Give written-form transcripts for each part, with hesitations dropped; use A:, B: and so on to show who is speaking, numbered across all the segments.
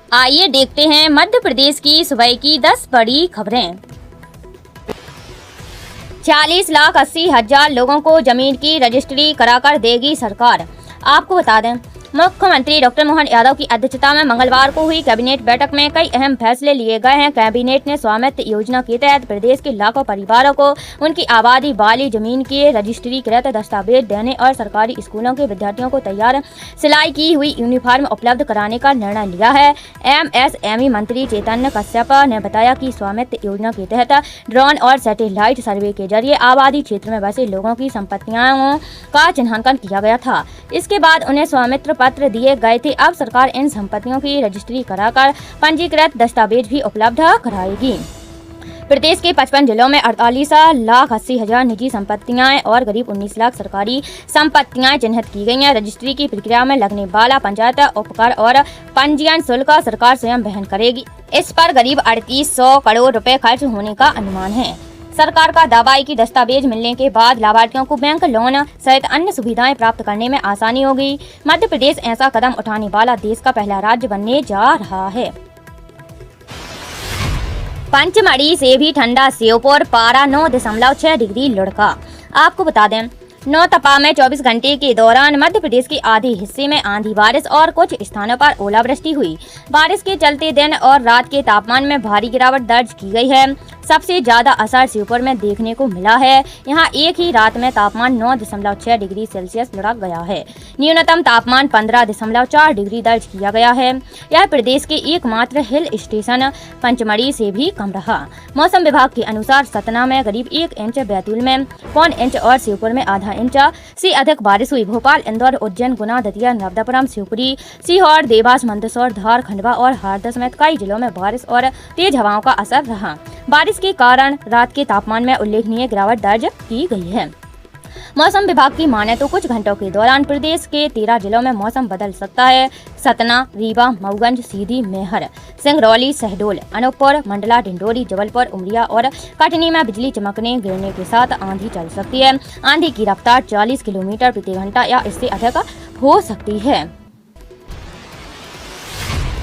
A: आइए देखते हैं मध्य प्रदेश की सुबह की 10 बड़ी खबरें। 40,80,000 लोगों को जमीन की रजिस्ट्री कराकर देगी सरकार। आपको बता दें, मुख्यमंत्री डॉक्टर मोहन यादव की अध्यक्षता में मंगलवार को हुई कैबिनेट बैठक में कई अहम फैसले लिए गए हैं। कैबिनेट ने स्वामित्व योजना के तहत प्रदेश के लाखों परिवारों को उनकी आबादी वाली जमीन के रजिस्ट्रीकृत दस्तावेज देने और सरकारी स्कूलों के विद्यार्थियों को तैयार सिलाई की हुई यूनिफॉर्म उपलब्ध कराने का निर्णय लिया है। एमएसएमई मंत्री चैतन्य कश्यप ने बताया कि स्वामित्व योजना के तहत ड्रोन और सैटेलाइट सर्वे के जरिए आबादी क्षेत्र में बसे लोगों की संपत्तियों का चिन्हांकन किया गया था। इसके बाद उन्हें स्वामित्व पत्र दिए गए थे। अब सरकार इन संपत्तियों की रजिस्ट्री कराकर पंजीकृत दस्तावेज भी उपलब्ध कराएगी। प्रदेश के 55 जिलों में 48,80,000 निजी संपत्तियां और करीब 19 लाख सरकारी संपत्तियां चिन्हित की गई हैं। रजिस्ट्री की प्रक्रिया में लगने वाला पंचायत उपकर और पंजीयन शुल्क सरकार स्वयं वहन करेगी। इस पर करीब 3800 करोड़ रुपए खर्च होने का अनुमान है। सरकार का दावा है कि दस्तावेज मिलने के बाद लाभार्थियों को बैंक लोन सहित अन्य सुविधाएं प्राप्त करने में आसानी होगी। मध्य प्रदेश ऐसा कदम उठाने वाला देश का पहला राज्य बनने जा रहा है। पंचमढ़ी से भी ठंडा, श्योपुर पारा 9.6 डिग्री लुढ़का। आपको बता दें, नौतपा में 24 घंटे के दौरान मध्य प्रदेश के आधे हिस्से में आंधी बारिश और कुछ स्थानों पर ओलावृष्टि हुई। बारिश के चलते दिन और रात के तापमान में भारी गिरावट दर्ज की गई है। सबसे ज्यादा असर श्योपुर में देखने को मिला है। यहां एक ही रात में तापमान 9.6 डिग्री सेल्सियस लुढ़क गया है। न्यूनतम तापमान 15.4 डिग्री दर्ज किया गया है। यह प्रदेश के एकमात्र हिल स्टेशन पंचमढ़ी से भी कम रहा। मौसम विभाग के अनुसार सतना में करीब 1 इंच, बैतूल में 1.25 इंच और श्योपुर में आधा इंच से अधिक बारिश हुई। भोपाल, इंदौर, उज्जैन, गुना, दतिया, नर्मदापुरम, शिवपुरी, सीहोर, देवास, मंदसौर, धार, खंडवा और हरदा समेत कई जिलों में बारिश और तेज हवाओं का असर रहा। बारिश के कारण रात के तापमान में उल्लेखनीय गिरावट दर्ज की गई है। मौसम विभाग की माने तो कुछ घंटों के दौरान प्रदेश के 13 जिलों में मौसम बदल सकता है। सतना, रीवा, मऊगंज, सीधी, मैहर, सिंगरौली, शहडोल, अनूपपुर, मंडला, डिंडोरी, जबलपुर, उमरिया और कटनी में बिजली चमकने गिरने के साथ आंधी चल सकती है। आंधी की रफ्तार 40 किलोमीटर प्रति घंटा या इससे अधिक हो सकती है।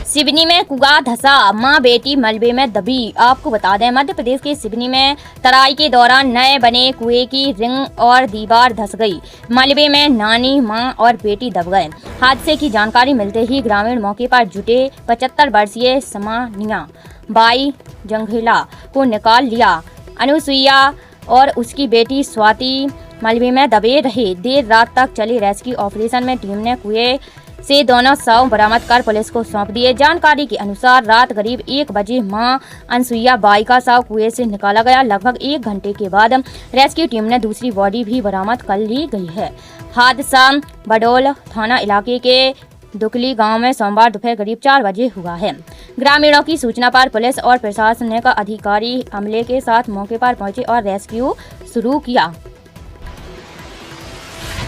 A: सिवनी में कुआं धंसा, मां बेटी मलबे में दबी। आपको बता दें, मध्य प्रदेश के सिवनी में तराई के दौरान नए बने कुएं की रिंग और दीवार धंस गई। मलबे में नानी, मां और बेटी दब गए। हादसे की जानकारी मिलते ही ग्रामीण मौके पर जुटे। 75 वर्षीय समानिया बाई जंघेला को निकाल लिया। अनुसुईया और उसकी बेटी स्वाति मलबे में दबे रहे। देर रात तक चले रेस्क्यू ऑपरेशन में टीम ने कुएं से दोनों शव बरामद कर पुलिस को सौंप दिए। जानकारी के अनुसार रात करीब 1 बजे मां अनसुईया बाई का शव कुएं से निकाला गया। लगभग 1 घंटे के बाद रेस्क्यू टीम ने दूसरी बॉडी भी बरामद कर ली गई है। हादसा बडोल थाना इलाके के दुकली गांव में सोमवार दोपहर करीब 4 बजे हुआ है। ग्रामीणों की सूचना पर पुलिस और प्रशासनिक अधिकारी अमले के साथ मौके पर पहुंचे और रेस्क्यू शुरू किया।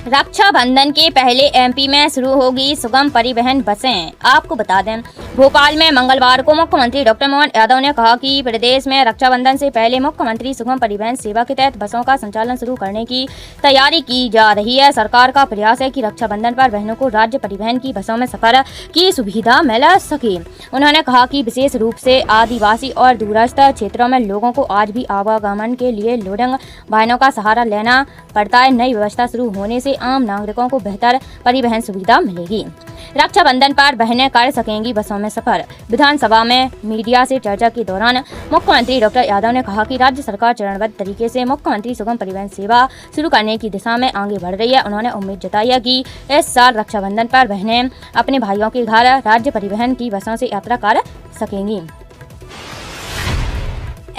A: रक्षाबंधन के पहले एमपी में शुरू होगी सुगम परिवहन बसें। आपको बता दें, भोपाल में मंगलवार को मुख्यमंत्री डॉक्टर मोहन यादव ने कहा कि प्रदेश में रक्षाबंधन से पहले मुख्यमंत्री सुगम परिवहन सेवा के तहत बसों का संचालन शुरू करने की तैयारी की जा रही है। सरकार का प्रयास है कि रक्षाबंधन पर बहनों को राज्य परिवहन की बसों में सफर की सुविधा मिल सके। उन्होंने कहा कि विशेष रूप से आदिवासी और दूरस्थ क्षेत्रों में लोगों को आज भी आवागमन के लिए लोडिंग वाहनों का सहारा लेना पड़ता है। नई व्यवस्था शुरू होने से आम नागरिकों को बेहतर परिवहन सुविधा मिलेगी। रक्षाबंधन पर बहनें कर सकेंगी बसों में सफर। विधानसभा में मीडिया से चर्चा के दौरान मुख्यमंत्री डॉक्टर यादव ने कहा कि राज्य सरकार चरणबद्ध तरीके से मुख्यमंत्री सुगम परिवहन सेवा शुरू करने की दिशा में आगे बढ़ रही है। उन्होंने उम्मीद जताई है कि इस साल रक्षाबंधन पर बहनें अपने भाइयों के घर राज्य परिवहन की बसों से यात्रा कर सकेंगी।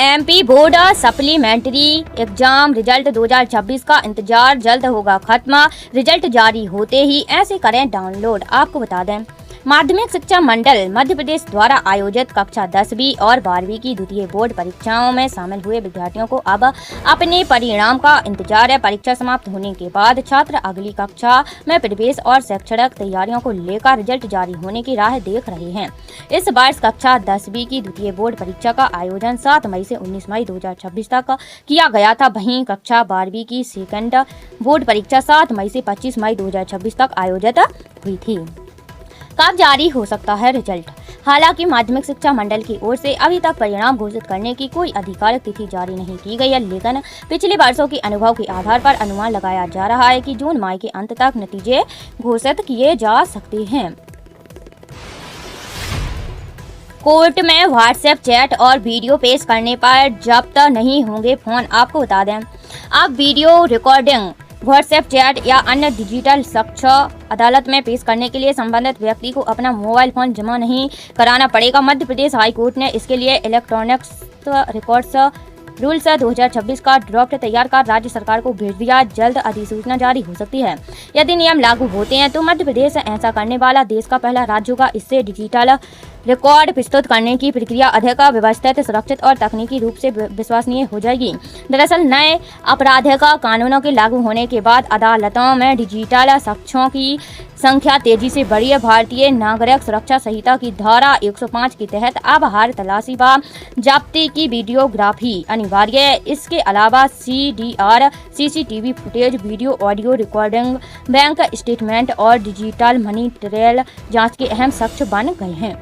A: MP board supplementary exam result 2026 का इंतजार जल्द होगा खत्म। रिजल्ट जारी होते ही ऐसे करें डाउनलोड। आपको बता दें, माध्यमिक शिक्षा मंडल मध्य प्रदेश द्वारा आयोजित कक्षा 10वीं और 12वीं की द्वितीय बोर्ड परीक्षाओं में शामिल हुए विद्यार्थियों को अब अपने परिणाम का इंतजार है। परीक्षा समाप्त होने के बाद छात्र अगली कक्षा में प्रवेश और शैक्षणिक तैयारियों को लेकर रिजल्ट जारी होने की राह देख रहे हैं। इस वर्ष कक्षा 10वीं की द्वितीय बोर्ड परीक्षा का आयोजन 7 मई से 19 मई 2026 तक किया गया था। वहीं कक्षा 12वीं की सेकंड बोर्ड परीक्षा 7 मई से 25 मई 2026 तक आयोजित हुई थी। कब जारी हो सकता है रिजल्ट। हालांकि माध्यमिक शिक्षा मंडल की ओर से अभी तक परिणाम घोषित करने की कोई आधिकारिक तिथि जारी नहीं की गई है, लेकिन पिछले वर्षों के अनुभव के आधार पर अनुमान लगाया जा रहा है कि जून माह के अंत तक नतीजे घोषित किए जा सकते हैं। कोर्ट में व्हाट्सएप चैट और वीडियो पेश करने पर जब्त नहीं होंगे फोन। आपको बता दें, अब वीडियो रिकॉर्डिंग, व्हाट्सएप चैट या अन्य डिजिटल साक्ष्य अदालत में पेश करने के लिए संबंधित व्यक्ति को अपना मोबाइल फोन जमा नहीं कराना पड़ेगा। मध्य प्रदेश हाई कोर्ट ने इसके लिए इलेक्ट्रॉनिक्स रिकॉर्ड्स रूल्स 2026 का ड्राफ्ट तैयार कर राज्य सरकार को भेज दिया। जल्द अधिसूचना जारी हो सकती है। यदि नियम लागू होते हैं तो मध्य प्रदेश ऐसा करने वाला देश का पहला राज्य होगा। इससे डिजिटल रिकॉर्ड प्रस्तुत करने की प्रक्रिया अधिक व्यवस्थित, सुरक्षित और तकनीकी रूप से विश्वसनीय हो जाएगी। दरअसल नए आपराधिक कानूनों के लागू होने के बाद अदालतों में डिजिटल साक्ष्यों की संख्या तेजी से बढ़ी है। भारतीय नागरिक सुरक्षा संहिता की धारा 105 के तहत अब हर तलाशी व जब्ती की वीडियोग्राफी अनिवार्य है। इसके अलावा CDR, CCTV footage, video audio recording, bank statement और डिजिटल मनी ट्रेल जांच के अहम साक्ष्य बन गए हैं।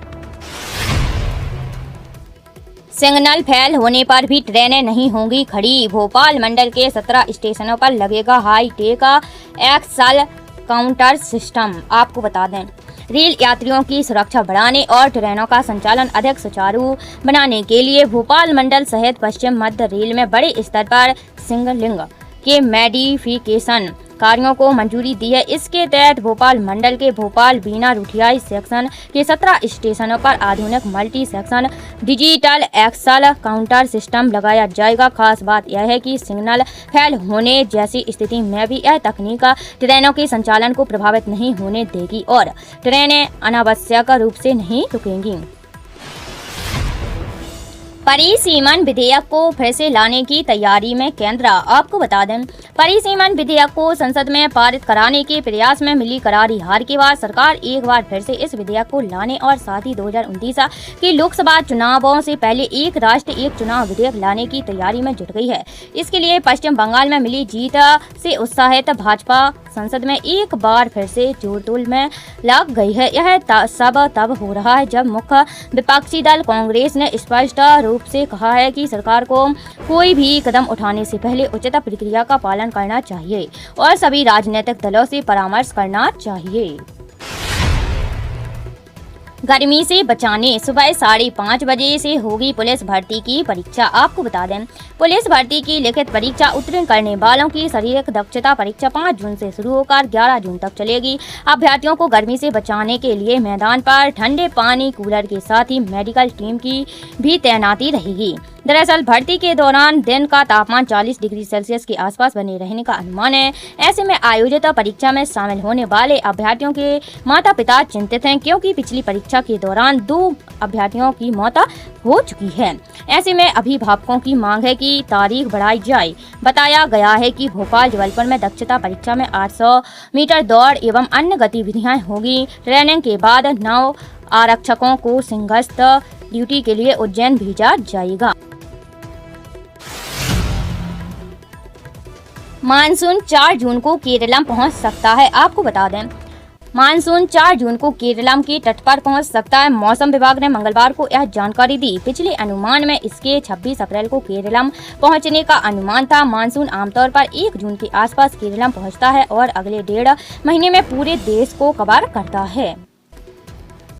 A: सिग्नल फेल होने पर भी ट्रेनें नहीं होंगी खड़ी। भोपाल मंडल के 17 स्टेशनों पर लगेगा high tech axle counter system. आपको बता दें, रेल यात्रियों की सुरक्षा बढ़ाने और ट्रेनों का संचालन अधिक सुचारू बनाने के लिए भोपाल मंडल सहित पश्चिम मध्य रेल में बड़े स्तर पर सिग्नलिंग के मॉडिफिकेशन कार्यों को मंजूरी दी है। इसके तहत भोपाल मंडल के भोपाल बीना रुठियाई सेक्शन के 17 स्टेशनों पर आधुनिक multi section digital axle counter system लगाया जाएगा। खास बात यह है कि सिग्नल फेल होने जैसी स्थिति में भी यह तकनीक ट्रेनों के संचालन को प्रभावित नहीं होने देगी और ट्रेनें अनावश्यक रूप से नहीं रुकेंगी। परिसीमन विधेयक को फिर से लाने की तैयारी में केंद्र। आपको बता दें, परिसीमन विधेयक को संसद में पारित कराने के प्रयास में मिली करारी हार के बाद सरकार एक बार फिर से इस विधेयक को लाने और साथ ही 2029 के लोकसभा चुनावों से पहले एक राष्ट्र एक चुनाव विधेयक लाने की तैयारी में जुट गई है। इसके लिए पश्चिम बंगाल में मिली जीत से उत्साहित भाजपा संसद में एक बार फिर से जोड़तोड़ में लग गई है। यह सब तब हो रहा है जब मुख्य विपक्षी दल कांग्रेस ने स्पष्ट रूप से कहा है कि सरकार को कोई भी कदम उठाने से पहले उचित प्रक्रिया का पालन करना चाहिए और सभी राजनीतिक दलों से परामर्श करना चाहिए। गर्मी से बचाने सुबह 5:30 बजे से होगी पुलिस भर्ती की परीक्षा। आपको बता दें, पुलिस भर्ती की लिखित परीक्षा उत्तीर्ण करने वालों की शारीरिक दक्षता परीक्षा 5 जून से शुरू होकर 11 जून तक चलेगी। अभ्यर्थियों को गर्मी से बचाने के लिए मैदान पर ठंडे पानी कूलर के साथ ही मेडिकल टीम की भी तैनाती रहेगी। दरअसल भर्ती के दौरान दिन का तापमान 40 डिग्री सेल्सियस के आसपास बने रहने का अनुमान है। ऐसे में आयोजित परीक्षा में शामिल होने वाले अभ्यर्थियों के माता पिता चिंतित हैं, क्योंकि पिछली परीक्षा के दौरान 2 अभ्यर्थियों की मौत हो चुकी है। ऐसे में अभिभावकों की मांग है कि तारीख बढ़ाई जाए। बताया गया है कि भोपाल जबलपुर में दक्षता परीक्षा में 800 मीटर दौड़ एवं अन्य गतिविधियां होगी। ट्रेनिंग के बाद 9 आरक्षकों को सिंहस्थ ड्यूटी के लिए उज्जैन भेजा जाएगा। मानसून 4 जून को केरलम पहुंच सकता है। आपको बता दें, मानसून 4 जून को केरलम के तट पर पहुंच सकता है। मौसम विभाग ने मंगलवार को यह जानकारी दी। पिछले अनुमान में इसके 26 अप्रैल को केरलम पहुंचने का अनुमान था। मानसून आमतौर पर 1 जून के आसपास केरलम पहुंचता है और अगले 1.5 महीने में पूरे देश को कवर करता है।